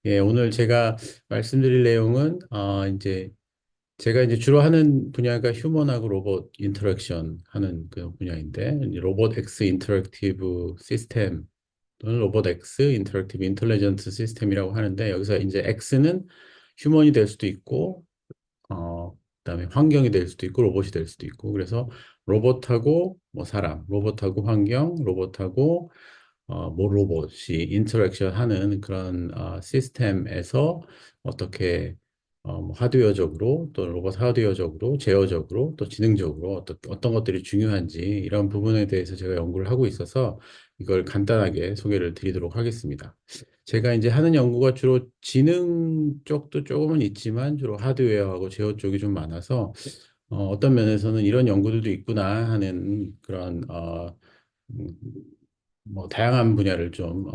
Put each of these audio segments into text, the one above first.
예, 오늘 제가 말씀드릴 내용은, 제가 이제 주로 하는 분야가 휴먼하고 로봇 인터랙션 하는 그 분야인데, 로봇 X 인터랙티브 시스템 또는 로봇 X 인터랙티브 인텔리전트 시스템이라고 하는데, 여기서 이제 X는 휴먼이 될 수도 있고, 그다음에 환경이 될 수도 있고, 로봇이 될 수도 있고, 그래서 로봇하고 뭐 사람, 로봇하고 환경, 로봇하고 뭐 로봇이 인터랙션 하는 그런 시스템에서 어떻게 뭐 하드웨어적으로 또 로봇 하드웨어적으로 제어적으로 또 지능적으로 어떤 것들이 중요한지 이런 부분에 대해서 제가 연구를 하고 있어서 이걸 간단하게 소개를 드리도록 하겠습니다. 제가 이제 하는 연구가 주로 지능 쪽도 조금은 있지만 주로 하드웨어하고 제어 쪽이 좀 많아서 어떤 면에서는 이런 연구들도 있구나 하는 그런 음, 뭐 다양한 분야를 좀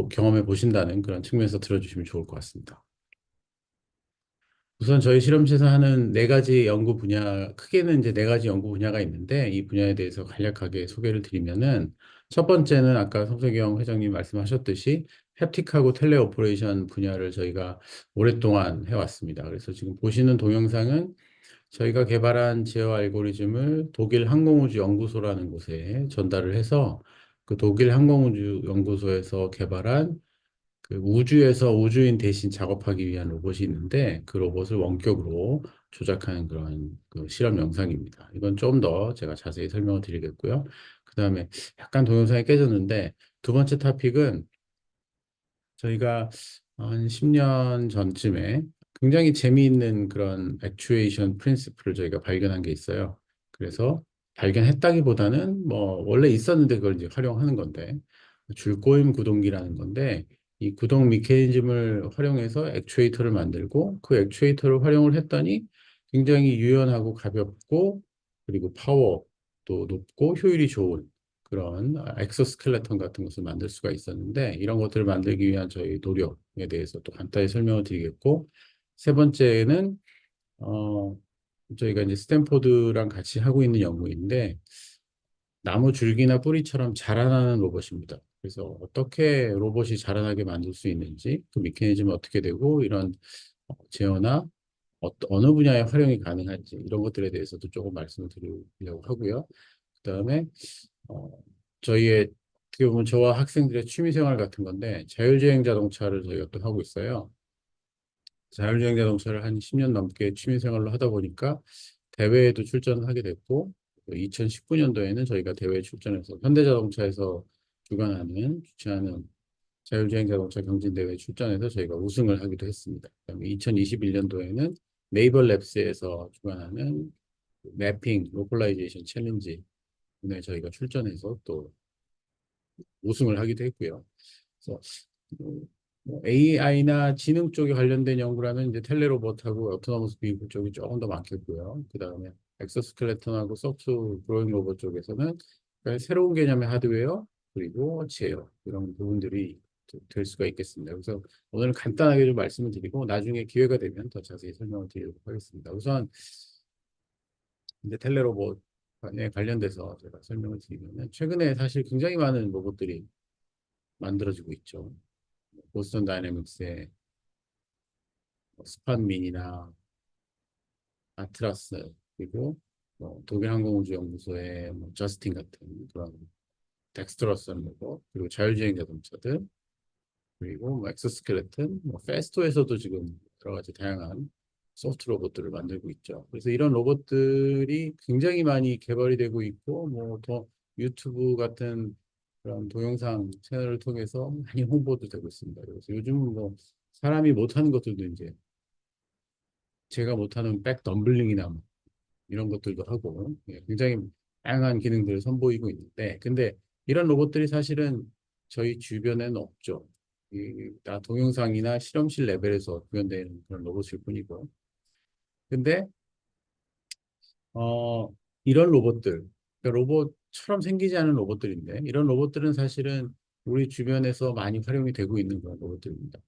경험해 보신다는 그런 측면에서 들어주시면 좋을 것 같습니다. 우선 저희 실험실에서 하는 네 가지 연구 분야, 크게는 이제 네 가지 연구 분야가 있는데 이 분야에 대해서 간략하게 소개를 드리면은 첫 번째는 아까 성세경 회장님 말씀하셨듯이 햅틱하고 텔레 오퍼레이션 분야를 저희가 오랫동안 해왔습니다. 그래서 지금 보시는 동영상은 저희가 개발한 제어 알고리즘을 독일 항공우주 연구소라는 곳에 전달을 해서 그 독일 항공우주 연구소에서 개발한 그 우주에서 우주인 대신 작업하기 위한 로봇이 있는데 그 로봇을 원격으로 조작하는 그런 그 실험 영상입니다. 이건 좀 더 제가 자세히 설명을 드리겠고요. 그 다음에 약간 동영상이 깨졌는데 두 번째 토픽은 저희가 한 10년 전쯤에 굉장히 재미있는 그런 액추에이션 프린시플을 저희가 발견한 게 있어요. 그래서 발견했다기보다는 뭐 원래 있었는데 그걸 이제 활용하는 건데 줄꼬임 구동기라는 건데 이 구동 메커니즘을 활용해서 액추에이터를 만들고 그 액추에이터를 활용을 했더니 굉장히 유연하고 가볍고 그리고 파워도 높고 효율이 좋은 그런 엑소스켈레톤 같은 것을 만들 수가 있었는데 이런 것들을 만들기 위한 저희 노력에 대해서 또 간단히 설명을 드리겠고 세 번째는 어, 저희가 이제 스탠포드랑 같이 하고 있는 연구인데 나무 줄기나 뿌리처럼 자라나는 로봇입니다. 그래서 어떻게 로봇이 자라나게 만들 수 있는지 그 메커니즘이 어떻게 되고 이런 제어나 어느 분야에 활용이 가능한지 이런 것들에 대해서도 조금 말씀을 드리려고 하고요. 그다음에 어, 저희의 어떻게 보면 저와 학생들의 취미생활 같은 건데 자율주행 자동차를 저희가 또 하고 있어요. 자율주행 자동차를 한 10년 넘게 취미생활로 하다 보니까 대회에도 출전을 하게 됐고 2019년도에는 저희가 대회에 출전해서 현대자동차에서 주최하는 자율주행 자동차 경진대회에 출전해서 저희가 우승을 하기도 했습니다. 그다음에 2021년도에는 네이버 랩스에서 주관하는 매핑 로컬라이제이션 챌린지 에 저희가 출전해서 또 우승을 하기도 했고요. 그래서 AI나 지능 쪽에 관련된 연구라면 이제 텔레로봇하고 오토노머스 비이클 쪽이 조금 더 많겠고요. 그 다음에 엑소스켈레톤하고 소프트 그로잉 로봇 쪽에서는 새로운 개념의 하드웨어 그리고 제어 이런 부분들이 될 수가 있겠습니다. 그래서 오늘 간단하게 좀 말씀을 드리고 나중에 기회가 되면 더 자세히 설명을 드리도록 하겠습니다. 우선 이제 텔레로봇에 관련돼서 제가 설명을 드리면 최근에 사실 굉장히 많은 로봇들이 만들어지고 있죠. 보스턴 다이내믹스의 스판민이나 아트라스 그리고 독일 항공우주연구소의 뭐 저스틴 같은 그런 덱스트러스 로봇 그리고 자율주행 자동차들 그리고 뭐 엑소스켈레톤 뭐 페스토에서도 지금 여러 가지 다양한 소프트 로봇들을 만들고 있죠. 그래서 이런 로봇들이 굉장히 많이 개발이 되고 있고 뭐 더 유튜브 같은 그런 동영상 채널을 통해서 많이 홍보도 되고 있습니다. 그래서 요즘 뭐 사람이 못하는 것들도 이제 제가 못하는 백 덤블링이나 뭐 이런 것들도 하고 굉장히 다양한 기능들을 선보이고 있는데 근데 이런 로봇들이 사실은 저희 주변에는 없죠. 다 동영상이나 실험실 레벨에서 구현되는 그런 로봇일 뿐이고 근데 어, 이런 로봇들 그러니까 로봇처럼 생기지 않은 로봇들인데 이런 로봇들은 사실은 우리 주변에서 많이 활용이 되고 있는 그런 로봇들입니다.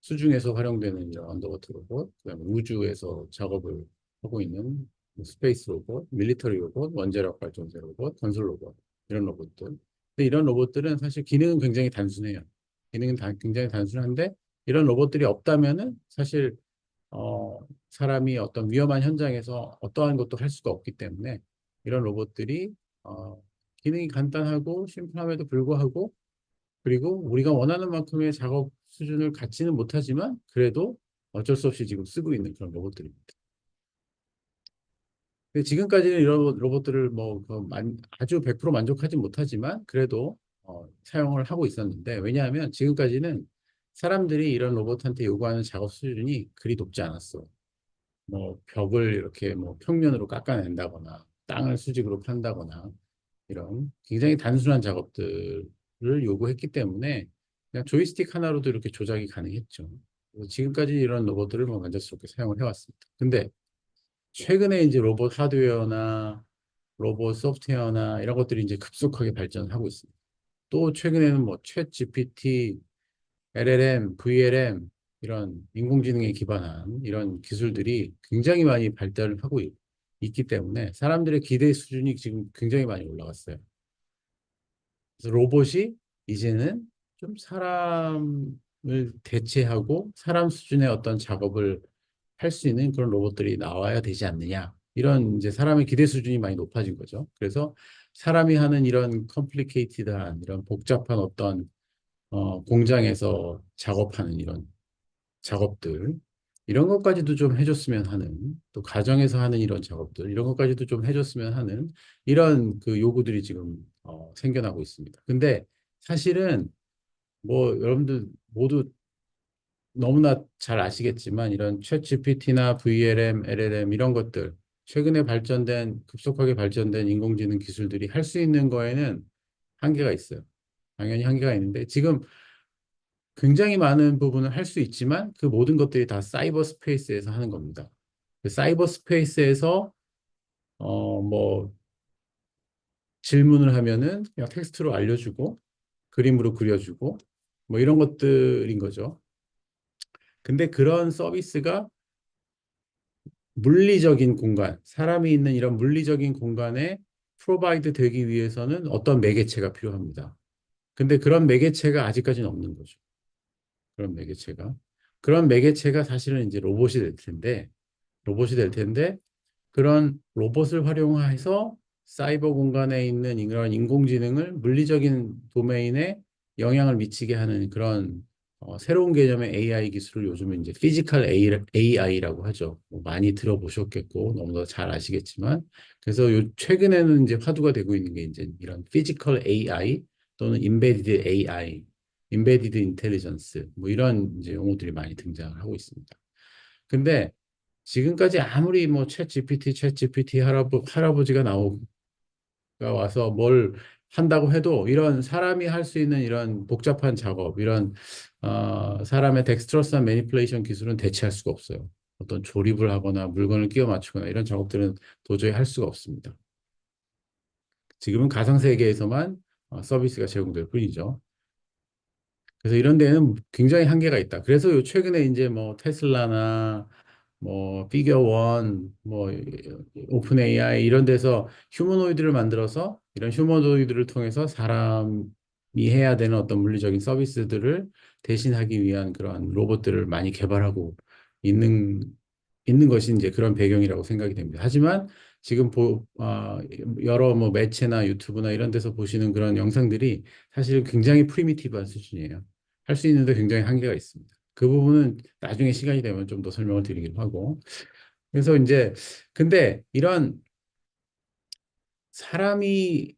수중에서 활용되는 이런 언더워터 로봇, 그다음에 우주에서 작업을 하고 있는 스페이스 로봇, 밀리터리 로봇, 원자력 발전소 로봇, 건설 로봇 이런 로봇들. 근데 이런 로봇들은 사실 기능은 굉장히 단순해요. 굉장히 단순한데 이런 로봇들이 없다면은 사실 사람이 어떤 위험한 현장에서 어떠한 것도 할 수가 없기 때문에 이런 로봇들이 어, 기능이 간단하고 심플함에도 불구하고 그리고 우리가 원하는 만큼의 작업 수준을 갖지는 못하지만 그래도 어쩔 수 없이 지금 쓰고 있는 그런 로봇들입니다. 근데 지금까지는 이런 로봇들을 뭐 아주 100% 만족하지 못하지만 그래도 사용을 하고 있었는데 왜냐하면 지금까지는 사람들이 이런 로봇한테 요구하는 작업 수준이 그리 높지 않았어. 뭐 벽을 이렇게 뭐 평면으로 깎아낸다거나 땅을 수직으로 판다거나 이런 굉장히 단순한 작업들을 요구했기 때문에 그냥 조이스틱 하나로도 이렇게 조작이 가능했죠. 그래서 지금까지 이런 로봇들을 뭐 만족스럽게 사용을 해왔습니다. 근데 최근에 이제 로봇 하드웨어나 로봇 소프트웨어나 이런 것들이 이제 급속하게 발전하고 있습니다. 또 최근에는 뭐 챗 GPT, LLM, VLM 이런 인공지능에 기반한 이런 기술들이 굉장히 많이 발달을 하고 있기 때문에 사람들의 기대 수준이 지금 굉장히 많이 올라갔어요. 그래서 로봇이 이제는 좀 사람을 대체하고 사람 수준의 어떤 작업을 할 수 있는 그런 로봇들이 나와야 되지 않느냐. 이런 이제 사람의 기대 수준이 많이 높아진 거죠. 그래서 사람이 하는 이런 컴플리케이티드한 이런 복잡한 어떤 공장에서 작업하는 이런 작업들 이런 것까지도 좀 해줬으면 하는 또 가정에서 하는 이런 작업들 이런 것까지도 좀 해줬으면 하는 이런 그 요구들이 지금 생겨나고 있습니다. 근데 사실은 뭐 여러분들 모두 너무나 잘 아시겠지만 이런 챗 GPT나 VLM, LLM 이런 것들 최근에 발전된 급속하게 발전된 인공지능 기술들이 할 수 있는 거에는 한계가 있어요. 당연히 한계가 있는데 지금 굉장히 많은 부분을 할 수 있지만 그 모든 것들이 다 사이버 스페이스에서 하는 겁니다. 그 사이버 스페이스에서 뭐 질문을 하면은 그냥 텍스트로 알려주고 그림으로 그려주고 뭐 이런 것들인 거죠. 근데 그런 서비스가 물리적인 공간, 사람이 있는 이런 물리적인 공간에 프로바이드 되기 위해서는 어떤 매개체가 필요합니다. 근데 그런 매개체가 아직까지는 없는 거죠. 그런 매개체가. 그런 매개체가 사실은 이제 로봇이 될 텐데 그런 로봇을 활용해서 사이버 공간에 있는 이런 인공지능을 물리적인 도메인에 영향을 미치게 하는 그런 새로운 개념의 AI 기술을 요즘은 이제 피지컬 AI라고 하죠. 뭐 많이 들어보셨겠고 너무나 잘 아시겠지만 그래서 최근에는 이제 화두가 되고 있는 게 이제 이런 피지컬 AI 또는 임베디드 AI, 임베디드 인텔리전스 뭐 이런 이제 용어들이 많이 등장을 하고 있습니다. 근데 지금까지 아무리 뭐 챗 GPT 할아버지가 와서 뭘 한다고 해도 이런 사람이 할 수 있는 이런 복잡한 작업, 이런 사람의 덱스트러스한 매니플레이션 기술은 대체할 수가 없어요. 어떤 조립을 하거나 물건을 끼워 맞추거나 이런 작업들은 도저히 할 수가 없습니다. 지금은 가상 세계에서만 서비스가 제공될 뿐이죠. 그래서 이런 데는 굉장히 한계가 있다. 그래서 요 최근에 이제 뭐 테슬라나 뭐 피겨원, 뭐 오픈 AI 이런 데서 휴머노이드를 만들어서 이런 휴머노이드를 통해서 사람이 해야 되는 어떤 물리적인 서비스들을 대신하기 위한 그런 로봇들을 많이 개발하고 있는 있는 것이 이제 그런 배경이라고 생각이 됩니다. 하지만 지금 여러 뭐 매체나 유튜브나 이런 데서 보시는 그런 영상들이 사실 굉장히 프리미티브한 수준이에요. 할 수 있는데 굉장히 한계가 있습니다. 그 부분은 나중에 시간이 되면 좀 더 설명을 드리기로 하고. 그래서 이제 근데 이런 사람이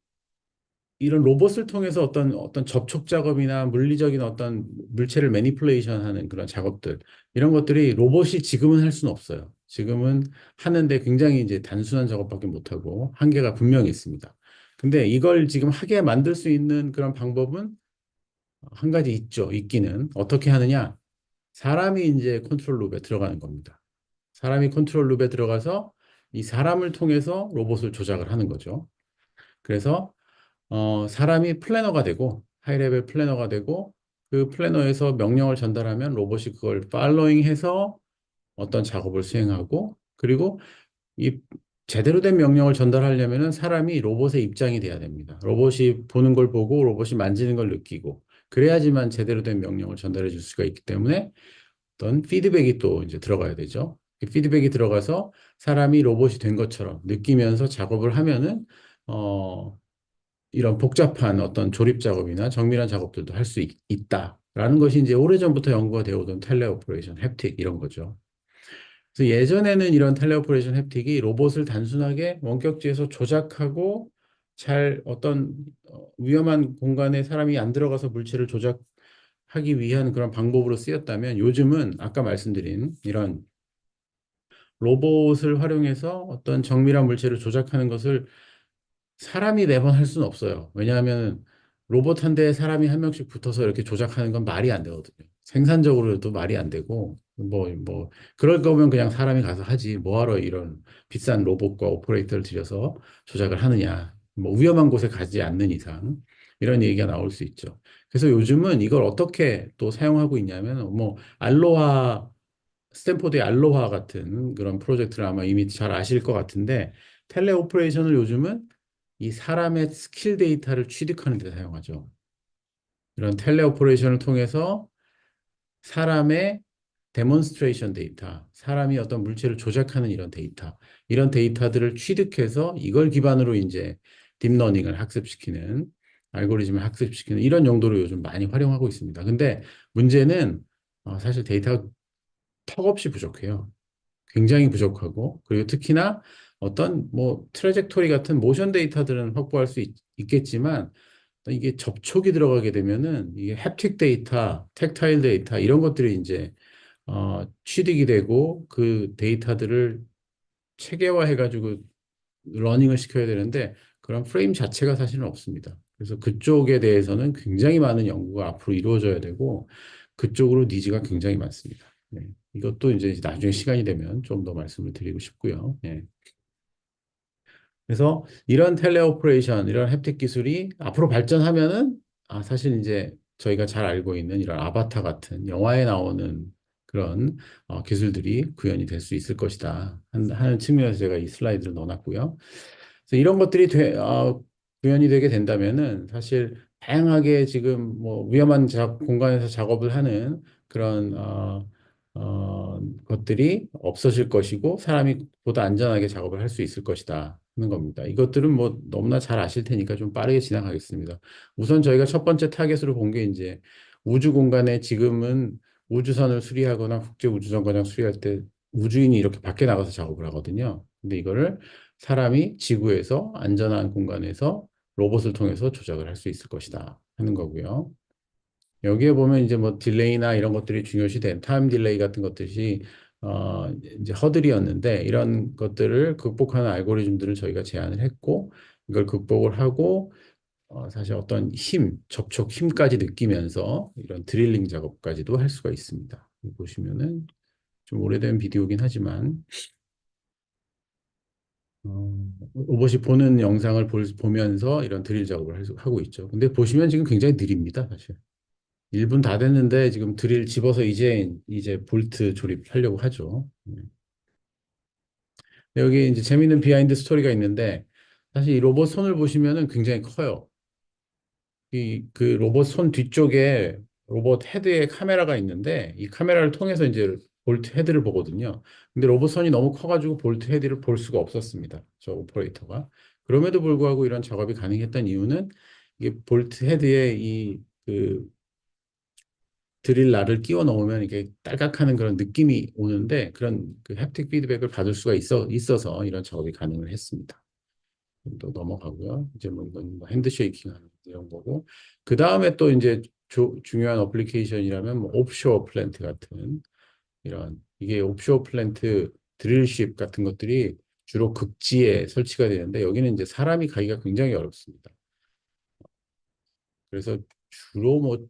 이런 로봇을 통해서 어떤 접촉 작업이나 물리적인 어떤 물체를 매니플레이션 하는 그런 작업들 이런 것들이 로봇이 지금은 할 수는 없어요. 지금은 하는데 굉장히 이제 단순한 작업밖에 못하고 한계가 분명히 있습니다. 근데 이걸 지금 하게 만들 수 있는 그런 방법은 한 가지 있죠. 있기는 어떻게 하느냐? 사람이 이제 컨트롤 룹에 들어가는 겁니다. 사람이 컨트롤 룹에 들어가서 이 사람을 통해서 로봇을 조작을 하는 거죠. 그래서 사람이 플래너가 되고 하이레벨 플래너가 되고 그 플래너에서 명령을 전달하면 로봇이 그걸 팔로잉해서 어떤 작업을 수행하고 그리고 이 제대로 된 명령을 전달하려면은 사람이 로봇의 입장이 돼야 됩니다. 로봇이 보는 걸 보고 로봇이 만지는 걸 느끼고 그래야지만 제대로 된 명령을 전달해 줄 수가 있기 때문에 어떤 피드백이 또 이제 들어가야 되죠. 그 피드백이 들어가서 사람이 로봇이 된 것처럼 느끼면서 작업을 하면은 어, 이런 복잡한 어떤 조립 작업이나 정밀한 작업들도 할 수 있다라는 것이 이제 오래전부터 연구가 되어 오던 텔레오퍼레이션 햅틱 이런 거죠. 그래서 예전에는 이런 텔레오퍼레이션 햅틱이 로봇을 단순하게 원격지에서 조작하고 잘 어떤 위험한 공간에 사람이 안 들어가서 물체를 조작하기 위한 그런 방법으로 쓰였다면 요즘은 아까 말씀드린 이런 로봇을 활용해서 어떤 정밀한 물체를 조작하는 것을 사람이 매번 할 수는 없어요. 왜냐하면 로봇 한 대에 사람이 한 명씩 붙어서 이렇게 조작하는 건 말이 안 되거든요. 생산적으로도 말이 안 되고, 그럴 거면 그냥 사람이 가서 하지. 뭐하러 이런 비싼 로봇과 오퍼레이터를 들여서 조작을 하느냐. 뭐 위험한 곳에 가지 않는 이상. 이런 얘기가 나올 수 있죠. 그래서 요즘은 이걸 어떻게 또 사용하고 있냐면, 스탠포드의 알로하 같은 그런 프로젝트를 아마 이미 잘 아실 것 같은데, 텔레오퍼레이션을 요즘은 이 사람의 스킬 데이터를 취득하는 데 사용하죠. 이런 텔레오퍼레이션을 통해서 사람의 데몬스트레이션 데이터, 사람이 어떤 물체를 조작하는 이런 데이터들을 취득해서 이걸 기반으로 이제 딥러닝을 학습시키는, 알고리즘을 학습시키는 이런 용도로 요즘 많이 활용하고 있습니다. 근데 문제는 사실 데이터가 턱없이 부족해요. 굉장히 부족하고, 그리고 특히나 어떤 뭐 트래젝토리 같은 모션 데이터들은 확보할 수 겠지만 이게 접촉이 들어가게 되면은 이게 햅틱 데이터, 텍타일 데이터 이런 것들이 이제 취득이 되고 그 데이터들을 체계화해가지고 러닝을 시켜야 되는데 그런 프레임 자체가 사실은 없습니다. 그래서 그쪽에 대해서는 굉장히 많은 연구가 앞으로 이루어져야 되고 그쪽으로 니즈가 굉장히 많습니다. 네. 이것도 이제 나중에 시간이 되면 좀 더 말씀을 드리고 싶고요. 예. 그래서 이런 텔레오퍼레이션, 이런 햅틱 기술이 앞으로 발전하면은 사실 이제 저희가 잘 알고 있는 이런 아바타 같은 영화에 나오는 그런 기술들이 구현이 될 수 있을 것이다 하는 측면에서 제가 이 슬라이드를 넣어놨고요. 그래서 이런 것들이 구현이 되게 된다면은 사실 다양하게 지금 뭐 위험한 공간에서 작업을 하는 그런 것들이 없어질 것이고 사람이 보다 안전하게 작업을 할 수 있을 것이다 하는 겁니다. 이것들은 뭐 너무나 잘 아실 테니까 좀 빠르게 지나가겠습니다. 우선 저희가 첫 번째 타겟으로 본 게 이제 우주 공간에 지금은 우주선을 수리하거나 국제 우주정거장 수리할 때 우주인이 이렇게 밖에 나가서 작업을 하거든요. 근데 이거를 사람이 지구에서 안전한 공간에서 로봇을 통해서 조작을 할 수 있을 것이다 하는 거고요. 여기에 보면 이제 뭐 딜레이나 이런 것들이 중요시 된 타임 딜레이 같은 것들이 이제 허들이었는데 이런 것들을 극복하는 알고리즘들을 저희가 제안을 했고 이걸 극복을 하고 사실 어떤 접촉 힘까지 느끼면서 이런 드릴링 작업까지도 할 수가 있습니다. 보시면은 좀 오래된 비디오긴 하지만 로봇이 보는 영상을 보면서 이런 드릴 작업을 하고 있죠. 근데 보시면 지금 굉장히 느립니다, 사실. 1분 다 됐는데 지금 드릴 집어서 이제 볼트 조립하려고 하죠. 여기 이제 재밌는 비하인드 스토리가 있는데 사실 이 로봇 손을 보시면은 굉장히 커요. 그 로봇 손 뒤쪽에 로봇 헤드에 카메라가 있는데 이 카메라를 통해서 이제 볼트 헤드를 보거든요. 근데 로봇 손이 너무 커가지고 볼트 헤드를 볼 수가 없었습니다. 저 오퍼레이터가. 그럼에도 불구하고 이런 작업이 가능했던 이유는 이게 볼트 헤드에 그 드릴 날을 끼워 넣으면 이게 딸깍하는 그런 느낌이 오는데 그런 그 햅틱 피드백을 받을 수가 있어서 이런 작업이 가능을 했습니다. 또 넘어가고요. 이제 뭐 이건 뭐 핸드쉐이킹 하는 이런 거고. 그 다음에 또 이제 중요한 어플리케이션이라면 뭐 옵쇼어 플랜트 같은 이게 옵쇼어 플랜트 드릴십 같은 것들이 주로 극지에 설치가 되는데 여기는 이제 사람이 가기가 굉장히 어렵습니다. 그래서 주로 뭐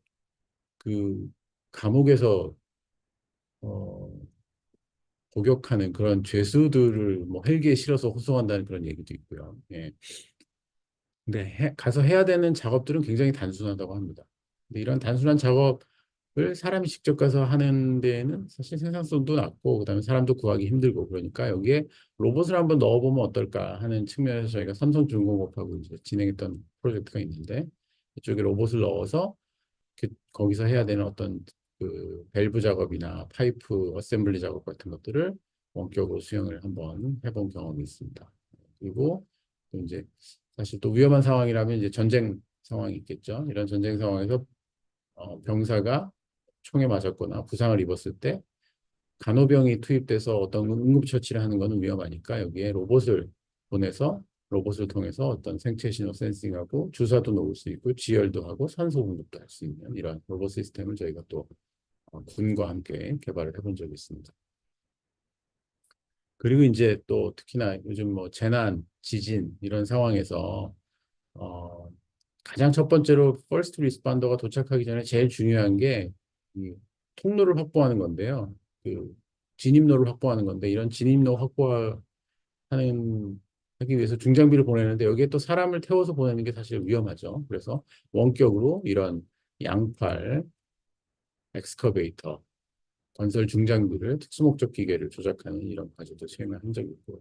그 감옥에서 어, 복역하는 그런 죄수들을 뭐 헬기에 실어서 호송한다는 그런 얘기도 있고요. 예. 근데 가서 해야 되는 작업들은 굉장히 단순하다고 합니다. 근데 이런 단순한 작업을 사람이 직접 가서 하는 데에는 사실 생산성도 낮고, 그다음에 사람도 구하기 힘들고, 그러니까 여기에 로봇을 한번 넣어보면 어떨까 하는 측면에서 저희가 삼성중공업하고 이제 진행했던 프로젝트가 있는데, 이쪽에 로봇을 넣어서 거기서 해야 되는 어떤 그 밸브 작업이나 파이프 어셈블리 작업 같은 것들을 원격으로 수행을 한번 해본 경험이 있습니다. 그리고 또 이제 사실 또 위험한 상황이라면 이제 전쟁 상황이 있겠죠. 이런 전쟁 상황에서 병사가 총에 맞았거나 부상을 입었을 때 간호병이 투입돼서 어떤 응급처치를 하는 것은 위험하니까 여기에 로봇을 보내서 로봇을 통해서 어떤 생체 신호 센싱하고 주사도 놓을 수 있고 지혈도 하고 산소 공급도 할 수 있는 이런 로봇 시스템을 저희가 또 군과 함께 개발을 해본 적이 있습니다. 그리고 이제 또 특히나 요즘 뭐 재난, 지진 이런 상황에서 어, 가장 첫 번째로 퍼스트 리스폰더가 도착하기 전에 제일 중요한 게 이 통로를 확보하는 건데요. 그 진입로를 확보하는 건데 이런 진입로 확보하는 하기 위해서 중장비를 보내는데 여기에 또 사람을 태워서 보내는 게 사실 위험하죠. 그래서 원격으로 이런 양팔, 엑스커베이터, 건설 중장비를 특수목적 기계를 조작하는 이런 과정도 수행을 한 적이 있고요.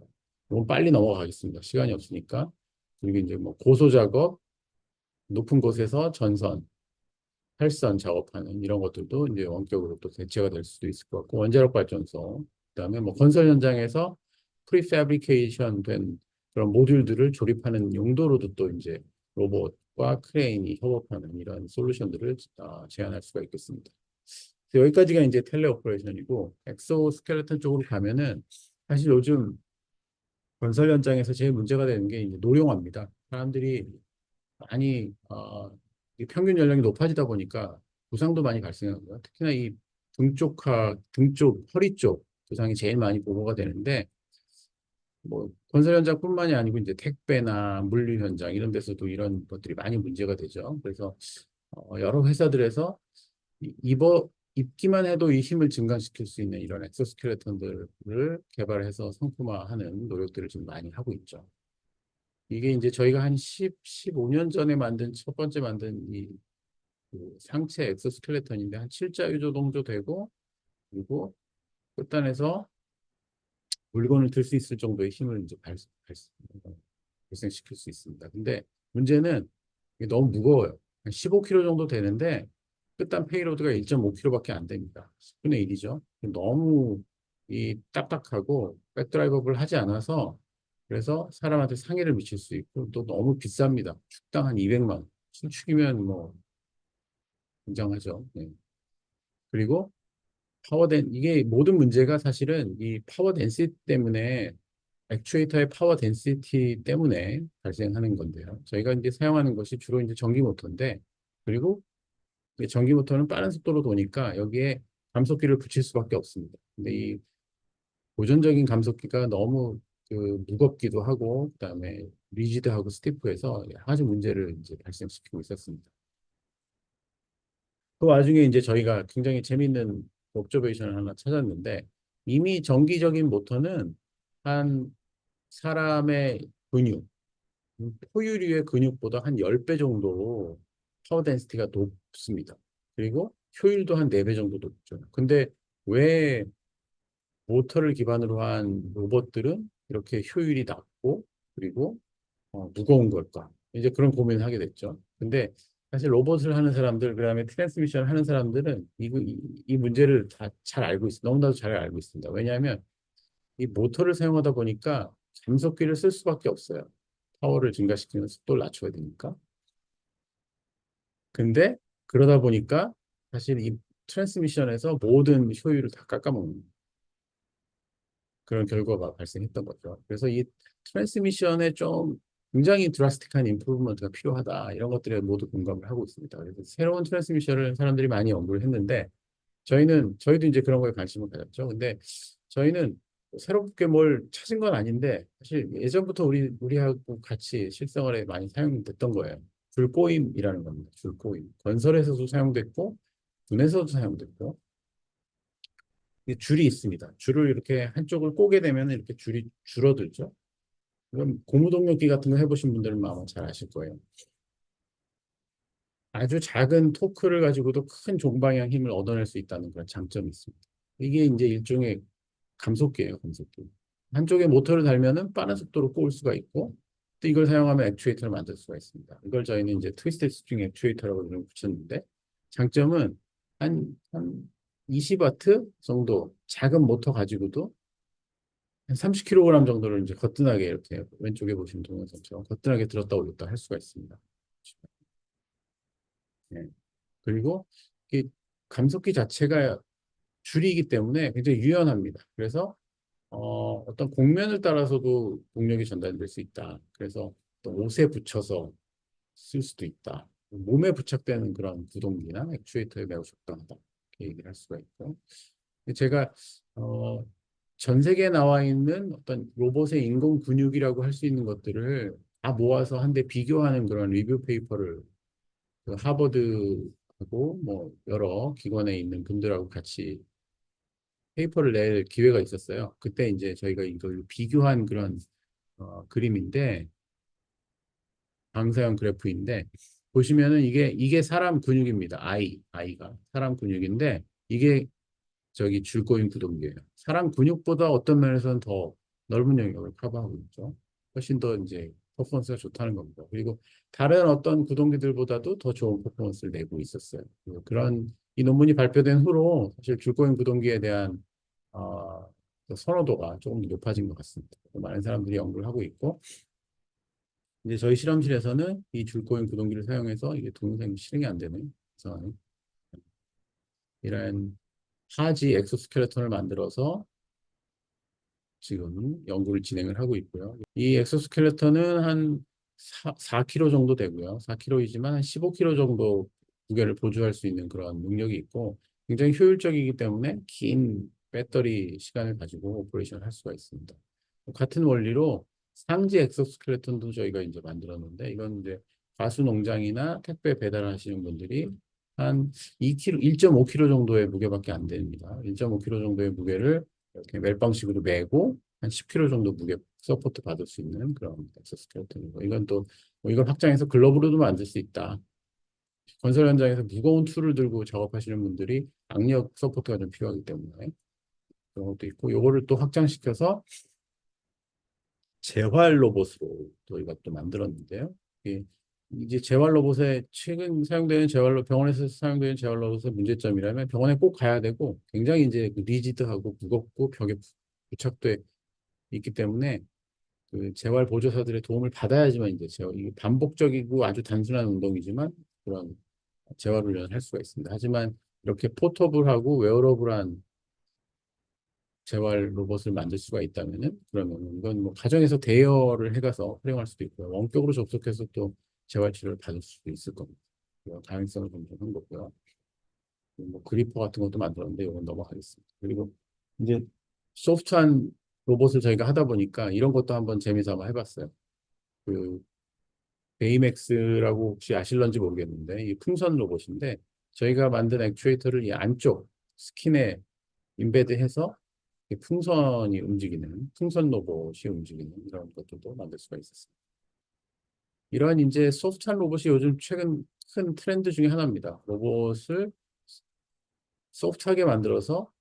너무 빨리 넘어가겠습니다. 시간이 없으니까. 그리고 이제 뭐 고소 작업, 높은 곳에서 전선, 활선 작업하는 이런 것들도 이제 원격으로 또 대체가 될 수도 있을 것 같고 원자력 발전소 그다음에 뭐 건설 현장에서 프리패브리케이션 된 그런 모듈들을 조립하는 용도로도 또 이제 로봇과 크레인이 협업하는 이런 솔루션들을 제안할 수가 있겠습니다. 여기까지가 이제 텔레오퍼레이션이고 엑소스켈레톤 쪽으로 가면은 사실 요즘 건설 현장에서 제일 문제가 되는 게 이제 노령화입니다. 사람들이 많이 이 평균 연령이 높아지다 보니까 부상도 많이 발생하고요. 특히나 이 등 쪽, 허리 쪽 부상이 제일 많이 보고가 되는데 뭐 건설 현장뿐만이 아니고 이제 택배나 물류 현장 이런 데서도 이런 것들이 많이 문제가 되죠. 그래서 여러 회사들에서 입기만 해도 이 힘을 증강시킬 수 있는 이런 엑소스켈레톤들을 개발해서 상품화하는 노력들을 좀 많이 하고 있죠. 이게 이제 저희가 한 15년 전에 첫 번째 만든 그 상체 엑소스켈레톤인데 한 7자 유저 정도 되고 그리고 끝단에서 물건을 들 수 있을 정도의 힘을 이제 발생시킬 수 있습니다. 근데 문제는 이게 너무 무거워요. 한 15kg 정도 되는데 끝단 페이로드가 1.5kg밖에 안 됩니다. 10분의 1이죠. 너무 이 딱딱하고 백드라이버블 하지 않아서 그래서 사람한테 상해를 미칠 수 있고 또 너무 비쌉니다. 축당 한 200만 원. 신축이면 뭐 굉장하죠. 네. 그리고 이게 모든 문제가 사실은 이 파워 덴시티 때문에 액추에이터의 파워 덴시티 때문에 발생하는 건데요. 저희가 이제 사용하는 것이 주로 이제 전기 모터인데 그리고 이제 전기 모터는 빠른 속도로 도니까 여기에 감속기를 붙일 수밖에 없습니다. 근데 이 고전적인 감속기가 너무 그 무겁기도 하고 그다음에 리지드하고 스티프해서 아주 문제를 이제 발생시키고 있었습니다. 그 와중에 이제 저희가 굉장히 재밌는 옵저베이션을 하나 찾았는데 이미 정기적인 모터는 한 사람의 근육, 포유류의 근육보다 한 10배 정도 파워 덴시티가 높습니다. 그리고 효율도 한 4배 정도 높죠. 근데 왜 모터를 기반으로 한 로봇들은 이렇게 효율이 낮고 그리고 무거운 걸까? 이제 그런 고민을 하게 됐죠. 근데 사실 로봇을 하는 사람들, 그다음에 트랜스미션을 하는 사람들은 이 문제를 다 잘 알고 너무나도 잘 알고 있습니다. 왜냐하면 이 모터를 사용하다 보니까 감속기를 쓸 수밖에 없어요. 파워를 증가시키는 속도를 낮춰야 되니까. 근데 그러다 보니까 사실 이 트랜스미션에서 모든 효율을 다 깎아먹는 그런 결과가 발생했던 거죠. 그래서 이 트랜스미션에 좀 굉장히 드라스틱한 임프루먼트가 필요하다. 이런 것들에 모두 공감을 하고 있습니다. 그래서 새로운 트랜스미션을 사람들이 많이 연구를 했는데 저희도 이제 그런 거에 관심을 가졌죠. 근데 저희는 새롭게 뭘 찾은 건 아닌데 사실 예전부터 우리하고 같이 실생활에 많이 사용됐던 거예요. 줄꼬임이라는 겁니다. 줄꼬임. 건설에서도 사용됐고 군에서도 사용됐고 이 줄이 있습니다. 줄을 이렇게 한쪽을 꼬게 되면 이렇게 줄이 줄어들죠. 그럼 고무동력기 같은 거 해보신 분들은 아마 잘 아실 거예요. 아주 작은 토크를 가지고도 큰 종방향 힘을 얻어낼 수 있다는 그런 장점이 있습니다. 이게 이제 일종의 감속기예요, 감속기. 한쪽에 모터를 달면은 빠른 속도로 꼬을 수가 있고, 또 이걸 사용하면 액추에이터를 만들 수가 있습니다. 이걸 저희는 이제 트위스트 스트링 액추에이터라고 이름 붙였는데, 장점은 한 20와트 정도 작은 모터 가지고도 한 30kg 정도를 이제 거뜬하게 이렇게 왼쪽에 보시면 동영상처럼 거뜬하게 들었다 올렸다 할 수가 있습니다. 네. 그리고 이 감속기 자체가 줄이기 때문에 굉장히 유연합니다. 그래서 어떤 곡면을 따라서도 동력이 전달될 수 있다. 그래서 또 옷에 붙여서 쓸 수도 있다. 몸에 부착되는 그런 구동기나 액추에이터에 매우 적당하다. 이렇게 얘기를 할 수가 있고. 제가 어, 전 세계에 나와 있는 어떤 로봇의 인공 근육이라고 할 수 있는 것들을 다 모아서 한데 비교하는 그런 리뷰 페이퍼를 그 하버드하고 뭐 여러 기관에 있는 분들하고 같이 페이퍼를 낼 기회가 있었어요. 그때 이제 저희가 이걸 비교한 그런 그림인데 방사형 그래프인데 보시면은 이게 사람 근육입니다. 아이가 사람 근육인데 이게 저기 줄거인 구동계예요. 사람 근육보다 어떤 면에서는 더 넓은 영역을 커버하고 있죠. 훨씬 더 이제 퍼포먼스가 좋다는 겁니다. 그리고 다른 어떤 구동기들보다도 더 좋은 퍼포먼스를 내고 있었어요. 그런 이 논문이 발표된 후로 사실 줄거인 구동기에 대한 어, 그 선호도가 조금 더 높아진 것 같습니다. 많은 사람들이 연구를 하고 있고 이제 저희 실험실에서는 이 줄거인 구동기를 사용해서 이게 동영상이 실행이 안 되는 그래서 이런 하지 엑소스켈레톤을 만들어서 지금 연구를 진행을 하고 있고요. 이 엑소스켈레톤은 한 4kg 정도 되고요. 4kg이지만 한 15kg 정도 무게를 보조할 수 있는 그런 능력이 있고 굉장히 효율적이기 때문에 긴 배터리 시간을 가지고 오퍼레이션을 할 수가 있습니다. 같은 원리로 상지 엑소스켈레톤도 저희가 이제 만들었는데 이건 이제 가수 농장이나 택배 배달하시는 분들이 한 2kg, 1.5kg 정도의 무게밖에 안 됩니다. 1.5kg 정도의 무게를 이렇게 멜빵식으로 메고 한 10kg 정도 무게 서포트 받을 수 있는 그런 엑소스켈레톤이고 이건 또 뭐 이걸 확장해서 글러브로도 만들 수 있다. 건설 현장에서 무거운 툴을 들고 작업하시는 분들이 악력 서포트가 좀 필요하기 때문에 그런 것도 있고 요거를 또 확장시켜서 재활 로봇으로 또 이것도 만들었는데요. 이게 이제 재활 로봇에 최근 사용되는 재활로 병원에서 사용되는 재활 로봇의 문제점이라면 병원에 꼭 가야 되고 굉장히 이제 리지드하고 무겁고 벽에 부착돼 있기 때문에 그 재활 보조사들의 도움을 받아야지만 이제 이게 반복적이고 아주 단순한 운동이지만 그런 재활 훈련을 할 수가 있습니다. 하지만 이렇게 포터블하고 웨어러블한 재활 로봇을 만들 수가 있다면은 그러면 이건 뭐 가정에서 대여를 해가서 활용할 수도 있고요. 원격으로 접속해서 또 재활 치료를 받을 수도 있을 겁니다. 그런 다양성을 검증한 거고요. 뭐 그리퍼 같은 것도 만들었는데 이건 넘어가겠습니다. 그리고 이제 소프트한 로봇을 저희가 하다 보니까 이런 것도 한번 재미삼아 해봤어요. 그 베이맥스라고 혹시 아실런지 모르겠는데 이 풍선 로봇인데 저희가 만든 액추에이터를 이 안쪽 스킨에 인베드해서 이 풍선이 움직이는 풍선 로봇이 움직이는 이런 것들도 만들 수가 있었습니다. 이러한 이제 소프트한 로봇이 요즘 최근 큰 트렌드 중에 하나입니다. 로봇을 소프트하게 만들어서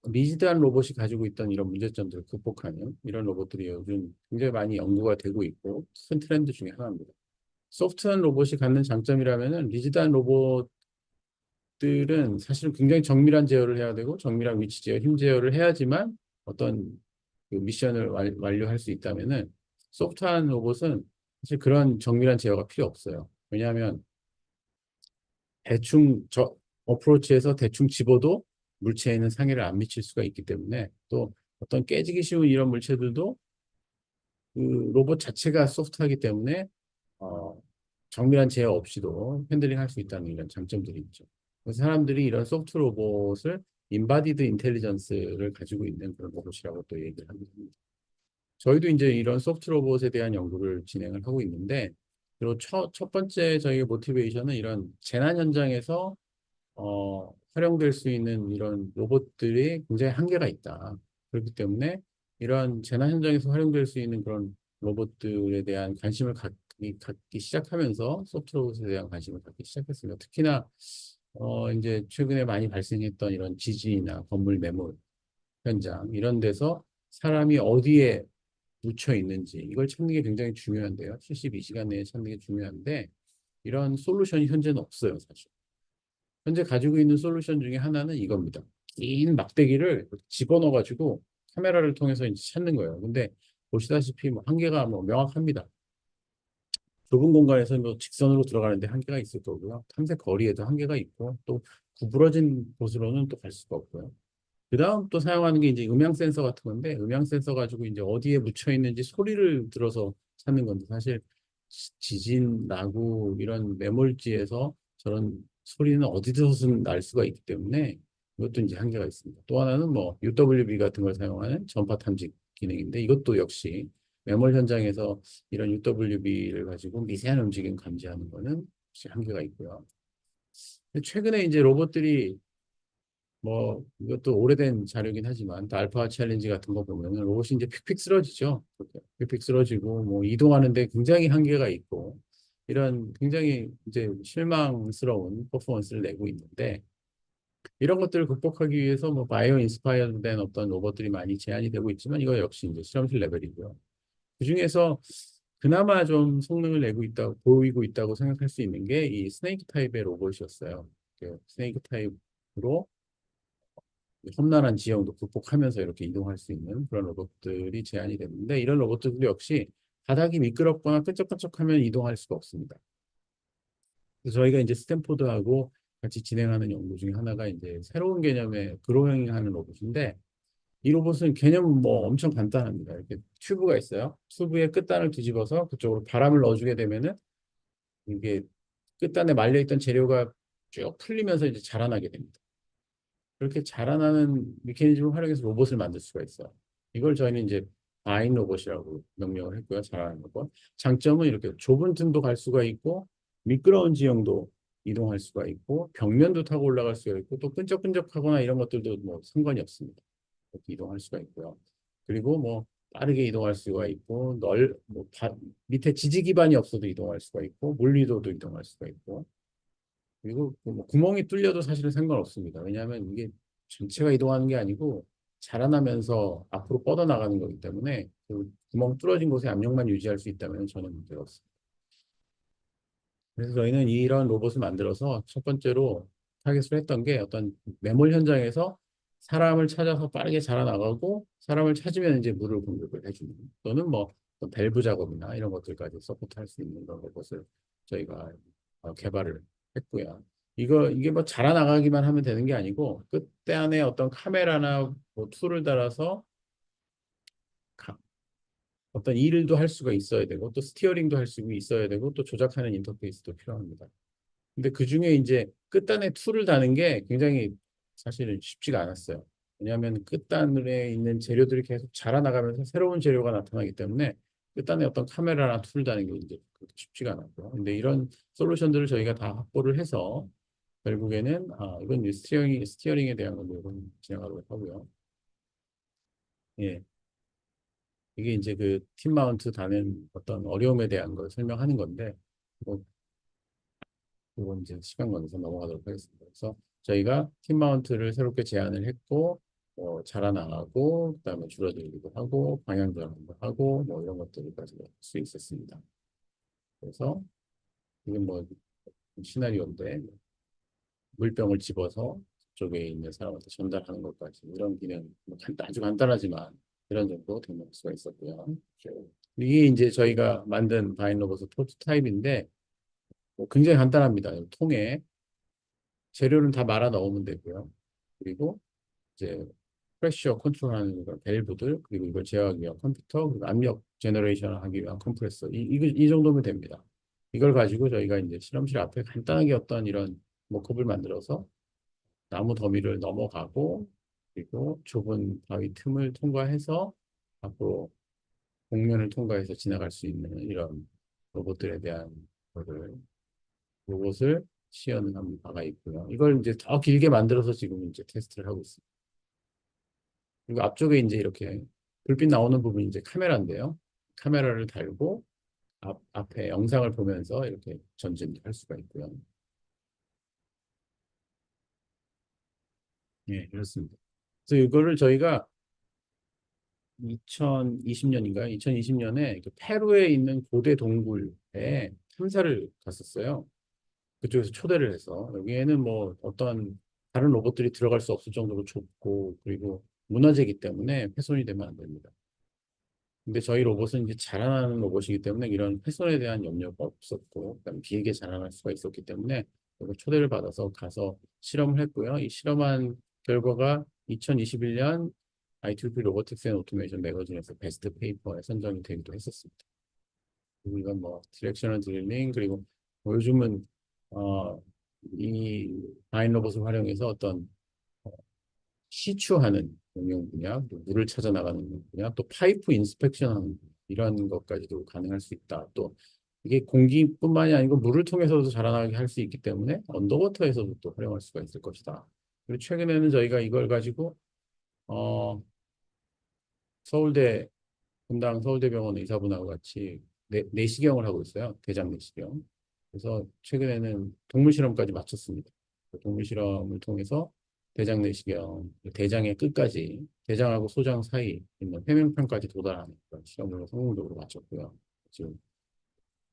리지드한 로봇이 가지고 있던 이런 문제점들을 극복하는 이런 로봇들이 요즘 굉장히 많이 연구가 되고 있고 큰 트렌드 중에 하나입니다. 소프트한 로봇이 갖는 장점이라면은 리지드한 로봇들은 사실은 굉장히 정밀한 제어를 해야 되고 정밀한 위치 제어, 힘 제어를 해야지만 어떤 그 미션을 완료할 수 있다면은 소프트한 로봇은 사실 그런 정밀한 제어가 필요 없어요. 왜냐하면 대충 어프로치에서 대충 집어도 물체에는 상해를 안 미칠 수가 있기 때문에 또 어떤 깨지기 쉬운 이런 물체들도 그 로봇 자체가 소프트하기 때문에 어, 정밀한 제어 없이도 핸들링 할 수 있다는 이런 장점들이 있죠. 그래서 사람들이 이런 소프트 로봇을 인바디드 인텔리전스를 가지고 있는 그런 로봇이라고 또 얘기를 합니다. 저희도 이제 이런 소프트 로봇에 대한 연구를 진행을 하고 있는데, 그리고 첫 번째 저희의 모티베이션은 이런 재난 현장에서 활용될 수 있는 이런 로봇들이 굉장히 한계가 있다. 그렇기 때문에 이런 재난 현장에서 활용될 수 있는 그런 로봇들에 대한 관심을 갖기 시작하면서 소프트 로봇에 대한 관심을 갖기 시작했습니다. 특히나 이제 최근에 많이 발생했던 이런 지진이나 건물 매몰 현장 이런 데서 사람이 어디에 묻혀 있는지 이걸 찾는 게 굉장히 중요한데요. 72시간 내에 찾는 게 중요한데 이런 솔루션이 현재는 없어요, 사실. 현재 가지고 있는 솔루션 중에 하나는 이겁니다. 긴 막대기를 집어넣어가지고 카메라를 통해서 이제 찾는 거예요. 근데 보시다시피 뭐 한계가 뭐 명확합니다. 좁은 공간에서 뭐 직선으로 들어가는데 한계가 있을 거고요. 탐색 거리에도 한계가 있고 또 구부러진 곳으로는 또 갈 수가 없고요. 그 다음 또 사용하는 게 이제 음향 센서 같은 건데 음향 센서 가지고 이제 어디에 묻혀 있는지 소리를 들어서 찾는 건데 사실 지진, 나고 이런 매몰지에서 저런 소리는 어디서든 날 수가 있기 때문에 이것도 이제 한계가 있습니다. 또 하나는 뭐 UWB 같은 걸 사용하는 전파 탐지 기능인데 이것도 역시 매몰 현장에서 이런 UWB를 가지고 미세한 움직임 감지하는 거는 역시 한계가 있고요. 최근에 이제 로봇들이 뭐 이것도 오래된 자료긴 하지만 또 알파 챌린지 같은 거 보면은 로봇이 이제 픽픽 쓰러지죠. 픽픽 쓰러지고 뭐 이동하는데 굉장히 한계가 있고 이런 굉장히 이제 실망스러운 퍼포먼스를 내고 있는데 이런 것들을 극복하기 위해서 뭐 바이오 인스파이어드 된 어떤 로봇들이 많이 제한이 되고 있지만 이거 역시 이제 실험실 레벨이고요. 그중에서 그나마 좀 성능을 내고 있다 보이고 있다고 생각할 수 있는 게 이 스네이크 타입의 로봇이었어요. 그 스네이크 타입으로 험난한 지형도 극복하면서 이렇게 이동할 수 있는 그런 로봇들이 제한이 됐는데 이런 로봇들도 역시 바닥이 미끄럽거나 끈적끈적하면 이동할 수가 없습니다. 그래서 저희가 이제 스탠포드하고 같이 진행하는 연구 중에 하나가 이제 새로운 개념의 그로잉 하는 로봇인데 이 로봇은 개념은 뭐 엄청 간단합니다. 이렇게 튜브가 있어요. 튜브의 끝단을 뒤집어서 그쪽으로 바람을 넣어주게 되면은 이게 끝단에 말려있던 재료가 쭉 풀리면서 이제 자라나게 됩니다. 그렇게 자라나는 메커니즘을 활용해서 로봇을 만들 수가 있어요. 이걸 저희는 이제 바인 로봇이라고 명명을 했고요. 자라는 로봇. 장점은 이렇게 좁은 틈도 갈 수가 있고 미끄러운 지형도 이동할 수가 있고 벽면도 타고 올라갈 수가 있고 또 끈적끈적하거나 이런 것들도 뭐 상관이 없습니다. 이렇게 이동할 수가 있고요. 그리고 뭐 빠르게 이동할 수가 있고 밑에 지지 기반이 없어도 이동할 수가 있고 물 위로도 이동할 수가 있고 그리고 그뭐 구멍이 뚫려도 사실은 상관없습니다. 왜냐하면 이게 전체가 이동하는 게 아니고 자라나면서 앞으로 뻗어나가는 거기 때문에 그 구멍 뚫어진 곳에 압력만 유지할 수 있다면 저는 문제가 없습니다. 그래서 저희는 이런 로봇을 만들어서 첫 번째로 타겟을 했던 게 어떤 매몰 현장에서 사람을 찾아서 빠르게 자라나가고 사람을 찾으면 이제 물을 공급을 해주는 또는 뭐 어떤 밸브 작업이나 이런 것들까지 서포트할 수 있는 그런 로봇을 저희가 개발을 했고요. 이게 뭐 자라나가기만 하면 되는 게 아니고 끝에 안에 어떤 카메라나 뭐 툴을 달아서 가- 어떤 일도 할 수가 있어야 되고 또 스티어링도 할 수 있어야 되고 또 조작하는 인터페이스도 필요합니다. 근데 그중에 이제 끝단에 툴을 다는 게 굉장히 사실은 쉽지가 않았어요. 왜냐하면 끝단에 있는 재료들이 계속 자라나가면서 새로운 재료가 나타나기 때문에 끝단에 어떤 카메라나 툴을 다는 게 이제 그렇게 쉽지가 않았고요. 근데 이런 솔루션들을 저희가 다 확보를 해서 결국에는 이건 이제 스티어링에 대한 걸로 이건 진행하도록 하고요. 예, 이게 이제 그 팀 마운트 다는 어떤 어려움에 대한 걸 설명하는 건데 뭐 그건 이제 시간 관계상 넘어가도록 하겠습니다. 그래서 저희가 팀 마운트를 새롭게 제안을 했고, 자라나가고, 그다음에 줄어들기도 하고, 방향 전환도 하고, 뭐 이런 것들까지 할 수 있었습니다. 그래서 이게 뭐 시나리오인데 물병을 집어서 쪽에 있는 사람한테 전달하는 것까지 이런 기능 뭐 아주 간단하지만 이런 정도 대응할 수가 있었고요. 이게 이제 저희가 만든 바인 로봇의 프로토타입인데 뭐 굉장히 간단합니다. 통에 재료는 다 말아 넣으면 되고요. 그리고 이제 프레셔 컨트롤하는 그런 밸브들 그리고 이걸 제어하기 위한 컴퓨터 그리고 압력 제너레이션 하기 위한 컴프레서 이 정도면 됩니다. 이걸 가지고 저희가 이제 실험실 앞에 간단하게 어떤 이런 모컵을 만들어서 나무 더미를 넘어가고 그리고 좁은 바위 틈을 통과해서 앞으로 공면을 통과해서 지나갈 수 있는 이런 로봇들에 대한 거를 로봇을 시연을 한 바가 있고요. 이걸 이제 더 길게 만들어서 지금 이제 테스트를 하고 있습니다. 그리고 앞쪽에 이제 이렇게 불빛 나오는 부분이 이제 카메라인데요. 카메라를 달고 앞에 영상을 보면서 이렇게 전진할 수가 있고요. 예, 그렇습니다. 그래서 이거를 저희가 2020년인가요? 2020년에 페루에 있는 고대 동굴에 탐사를 갔었어요. 그쪽에서 초대를 해서 여기에는 뭐 어떤 다른 로봇들이 들어갈 수 없을 정도로 좁고 그리고 문화재이기 때문에 훼손이 되면 안 됩니다. 근데 저희 로봇은 이제 자라나는 로봇이기 때문에 이런 훼손에 대한 염려가 없었고, 그다음에 비에게 자라날 수가 있었기 때문에 이걸 초대를 받아서 가서 실험을 했고요. 이 실험한 결과가 2021년 IEEE 로보틱스 앤 오토메이션 매거진에서 베스트 페이퍼에 선정이 되기도 했었습니다. 그리고 이건 뭐 디렉셔널 드릴링 그리고 뭐 요즘은 어, 이 바인 로봇을 활용해서 어떤 시추하는 응용 분야, 또 물을 찾아 나가는 응용 분야, 또 파이프 인스펙션하는 이런 것까지도 가능할 수 있다. 또 이게 공기뿐만이 아니고 물을 통해서도 자라나게 할 수 있기 때문에 언더워터에서도 또 활용할 수가 있을 것이다. 그리고 최근에는 저희가 이걸 가지고 어, 서울대 분당 서울대병원 의사분하고 같이 내시경을 하고 있어요. 대장 내시경. 그래서 최근에는 동물 실험까지 마쳤습니다. 그 동물 실험을 통해서 대장 내시경, 대장의 끝까지 대장하고 소장 사이 있는 폐명판까지 도달하는 그런 실험을 성공적으로 마쳤고요. 지금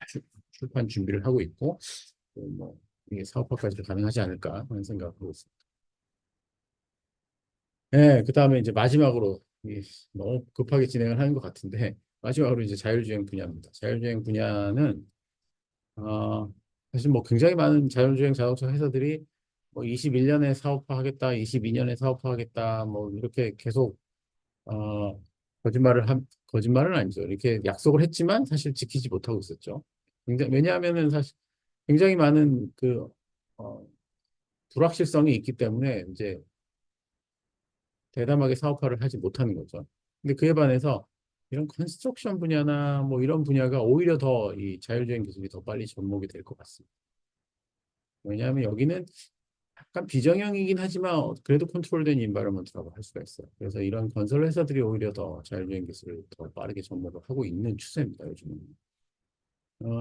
출- 출판 준비를 하고 있고, 뭐 이게 사업화까지도 가능하지 않을까 하는 생각을 하고 있습니다. 네, 그 다음에 이제 마지막으로 너무 급하게 진행을 하는 것 같은데 마지막으로 이제 자율주행 분야입니다. 자율주행 분야는 어, 사실 뭐 굉장히 많은 자율주행 자동차 회사들이 뭐 21년에 사업화하겠다, 22년에 사업화하겠다, 뭐 이렇게 계속 거짓말은 아니죠. 이렇게 약속을 했지만 사실 지키지 못하고 있었죠. 왜냐하면은 사실 굉장히 많은 어, 불확실성이 있기 때문에 이제 대담하게 사업화를 하지 못하는 거죠. 근데 그에 반해서 이런 컨스트럭션 분야나 뭐 이런 분야가 오히려 더 이 자율주행 기술이 더 빨리 접목이 될 것 같습니다. 왜냐하면 여기는 약간 비정형이긴 하지만 그래도 컨트롤된 인바이러먼트라고 할 수가 있어요. 그래서 이런 건설 회사들이 오히려 더 자율주행 기술을 더 빠르게 접목을 하고 있는 추세입니다. 요즘은.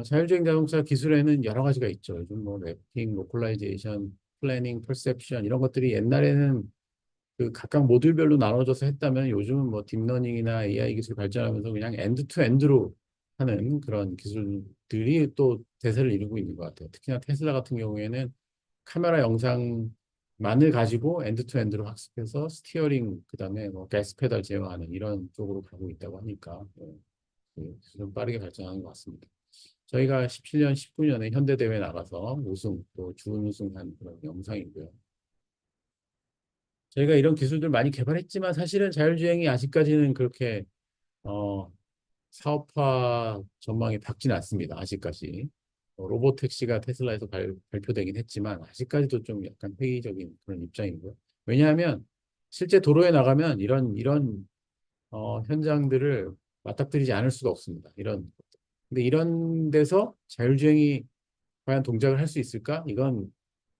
자율주행 자동차 기술에는 여러 가지가 있죠. 요즘 뭐 래핑, 로컬라이제이션, 플래닝, 퍼셉션 이런 것들이 옛날에는 그 각각 모듈별로 나눠져서 했다면 요즘은 뭐 딥러닝이나 AI 기술 발전하면서 그냥 엔드 투 엔드로 하는 그런 기술들이 또 대세를 이루고 있는 것 같아요. 특히나 테슬라 같은 경우에는 카메라 영상만을 가지고 엔드 투 엔드로 학습해서 스티어링 그다음에 뭐 가스 페달 제어하는 이런 쪽으로 가고 있다고 하니까 좀 빠르게 발전하는 것 같습니다. 저희가 17년, 19년에 현대 대회 나가서 우승 또 준우승한 그런 영상이고요. 저희가 이런 기술들 많이 개발했지만 사실은 자율주행이 아직까지는 그렇게 어, 사업화 전망이 밝지는 않습니다. 아직까지. 로봇 택시가 테슬라에서 발표되긴 했지만 아직까지도 좀 약간 회의적인 그런 입장이고요. 왜냐하면 실제 도로에 나가면 이런 현장들을 맞닥뜨리지 않을 수가 없습니다. 근데 이런 데서 자율주행이 과연 동작을 할 수 있을까? 이건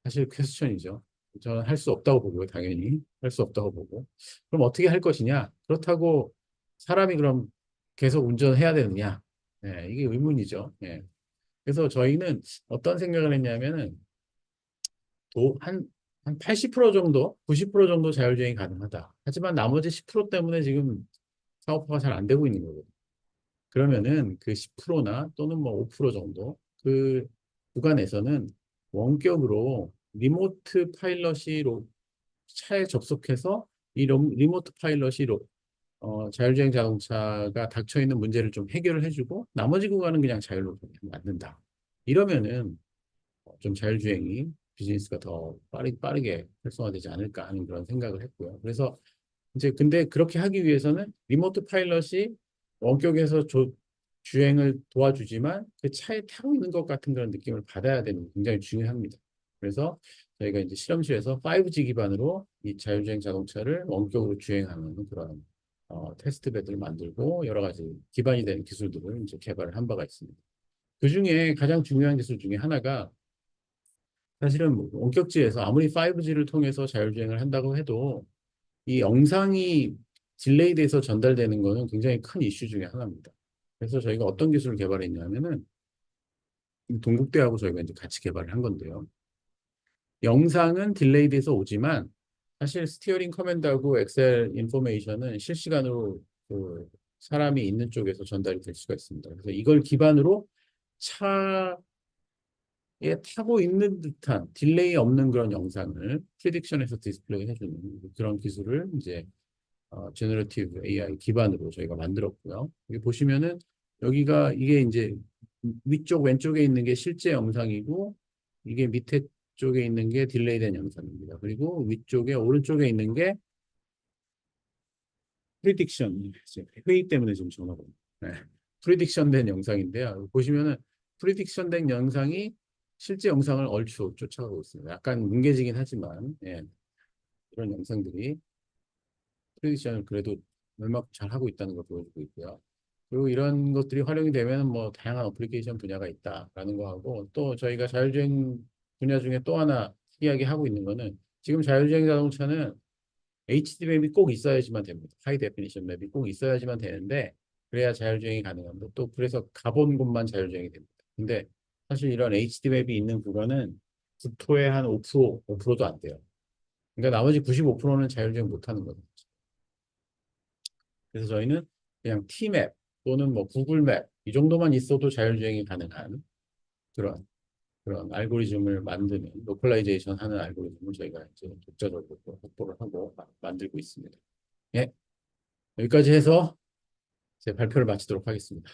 사실 퀘스천이죠. 저는 할 수 없다고 보고요, 당연히. 할 수 없다고 보고. 그럼 어떻게 할 것이냐? 그렇다고 사람이 그럼 계속 운전해야 되느냐? 예, 이게 의문이죠. 예. 그래서 저희는 어떤 생각을 했냐면은 한 80% 정도, 90% 정도 자율주행이 가능하다. 하지만 나머지 10% 때문에 지금 사업화가 잘 안 되고 있는 거거든요. 그러면은 그 10%나 또는 뭐 5% 정도 그 구간에서는 원격으로 리모트 파일럿이 차에 접속해서 리모트 파일럿이 자율주행 자동차가 닥쳐 있는 문제를 좀 해결을 해주고 나머지 구간은 그냥 자율로 그냥 만든다. 이러면은 좀 자율주행이 비즈니스가 더 빠르게 활성화되지 않을까 하는 그런 생각을 했고요. 그래서 이제 근데 그렇게 하기 위해서는 리모트 파일럿이 원격에서 주행을 도와주지만 그 차에 타고 있는 것 같은 그런 느낌을 받아야 되는 게 굉장히 중요합니다. 그래서 저희가 이제 실험실에서 5G 기반으로 이 자율주행 자동차를 원격으로 주행하는 그런 테스트 베드를 만들고 여러 가지 기반이 되는 기술들을 이제 개발을 한 바가 있습니다. 그 중에 가장 중요한 기술 중에 하나가 사실은 뭐 원격지에서 아무리 5G를 통해서 자율주행을 한다고 해도 이 영상이 딜레이 돼서 전달되는 거는 굉장히 큰 이슈 중에 하나입니다. 그래서 저희가 어떤 기술을 개발했냐면은 동국대하고 저희가 이제 같이 개발을 한 건데요. 영상은 딜레이 돼서 오지만 사실 스티어링 커맨드하고 엑셀 인포메이션은 실시간으로 그 사람이 있는 쪽에서 전달이 될 수가 있습니다. 그래서 이걸 기반으로 차의 타고 있는 듯한 딜레이 없는 그런 영상을 프리딕션에서 디스플레이 해주는 그런 기술을 이제 제너러티브 AI 기반으로 저희가 만들었고요. 여기 보시면은 여기가 이게 이제 위쪽 왼쪽에 있는 게 실제 영상이고 이게 밑에 쪽에 있는 게 딜레이된 영상입니다. 그리고 위쪽에 오른쪽에 있는 게 프리딕션 회의 때문에 지금 전화가 오네요. 네. 프리딕션 된 영상인데요. 보시면은 프리딕션 된 영상이 실제 영상을 얼추 쫓아가고 있습니다. 약간 뭉개지긴 하지만 이런 영상들이 프리딕션을 그래도 얼마큼 잘 하고 있다는 걸 보여주고 있고요. 그리고 이런 것들이 활용이 되면 뭐 다양한 어플리케이션 분야가 있다라는 거 하고 또 저희가 자율주행 분야 중에 또 하나 이야기하고 있는 거는 지금 자율주행 자동차는 HD 맵이 꼭 있어야지만 됩니다. 하이 데피니션 맵이 꼭 있어야지만 되는데 그래야 자율주행이 가능합니다. 또 그래서 가본 곳만 자율주행이 됩니다. 근데 사실 이런 HD 맵이 있는 구간은 국토의 한 5%, 5%도 안 돼요. 그러니까 나머지 95%는 자율주행 못하는 거죠. 그래서 저희는 그냥 T맵 또는 뭐 구글맵 이 정도만 있어도 자율주행이 가능한 그런 알고리즘을 만드는 로컬라이제이션 하는 알고리즘을 저희가 이제 독자적으로 또 확보를 하고 만들고 있습니다. 예, 여기까지 해서 제 발표를 마치도록 하겠습니다.